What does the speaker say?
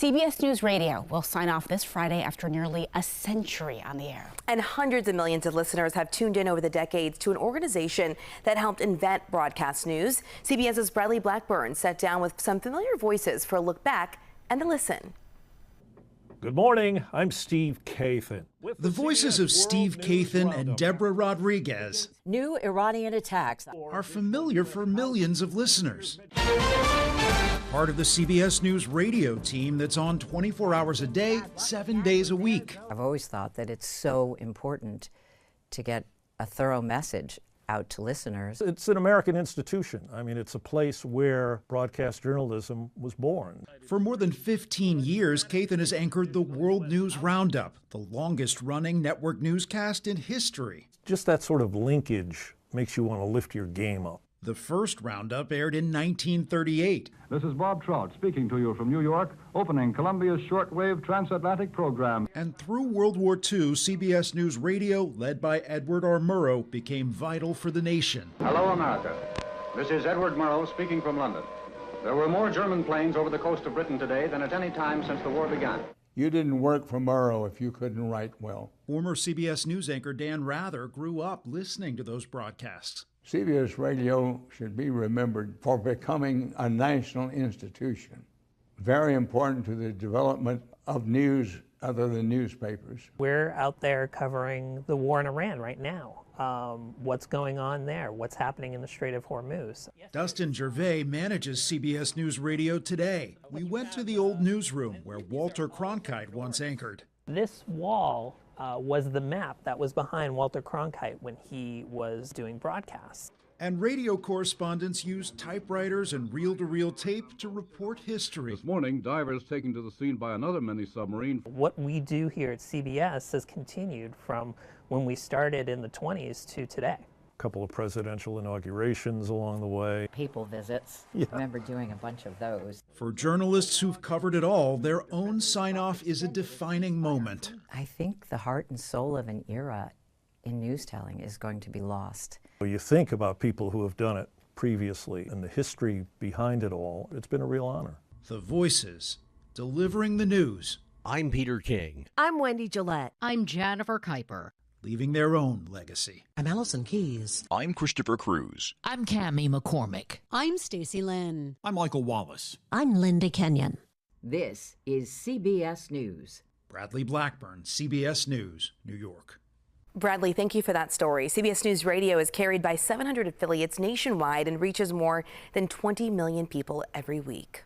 CBS News Radio will sign off this Friday after nearly a century on the air. And hundreds of millions of listeners have tuned in over the decades to an organization that helped invent broadcast news. CBS's Bradley Blackburn sat down with some familiar voices for a look back and a listen. Good morning, I'm Steve Kathan. The voices of Steve Kathan and Deborah Rodriguez. New Iranian attacks Are familiar for millions of listeners. Part of the CBS News Radio team that's on 24 hours a day, 7 days a week. I've always thought that it's so important to get a thorough message out to listeners. It's an American institution. I mean, it's a place where broadcast journalism was born. For more than 15 years, Kathan has anchored the World News Roundup, the longest-running network newscast in history. Just that sort of linkage makes you want to lift your game up. The first roundup aired in 1938. This is Bob Trout speaking to you from New York, opening Columbia's shortwave transatlantic program. And through World War II, CBS News Radio, led by Edward R. Murrow, became vital for the nation. Hello, America. This is Edward Murrow speaking from London. There were more German planes over the coast of Britain today than at any time since the war began. You didn't work for Murrow if you couldn't write well. Former CBS News anchor Dan Rather grew up listening to those broadcasts. CBS Radio should be remembered for becoming a national institution. Very important to the development of news other than newspapers. We're out there covering the war in Iran right now. What's going on there? What's happening in the Strait of Hormuz? Dustin Gervais manages CBS News Radio today. We went to the old newsroom where Walter Cronkite once anchored. This wall was the map that was behind Walter Cronkite when he was doing broadcasts. And radio correspondents used typewriters and reel-to-reel tape to report history. This morning, divers taken to the scene by another mini-submarine. What we do here at CBS has continued from when we started in the 20s to today. A couple of presidential inaugurations along the way. People visits. Yeah. I remember doing a bunch of those. For journalists who've covered it all, their own sign-off is a defining moment. I think the heart and soul of an era in news telling is going to be lost. You think about people who have done it previously and the history behind it all, it's been a real honor. The voices, delivering the news, I'm Peter King. I'm Wendy Gillette. I'm Jennifer Kuiper. leaving their own legacy. I'm Allison Keyes. I'm Christopher Cruz. I'm Cammie McCormick. I'm Stacy Lynn. I'm Michael Wallace. I'm Linda Kenyon. This is CBS News. Bradley Blackburn, CBS News, New York. Bradley, thank you for that story. CBS News Radio is carried by 700 affiliates nationwide and reaches more than 20 million people every week.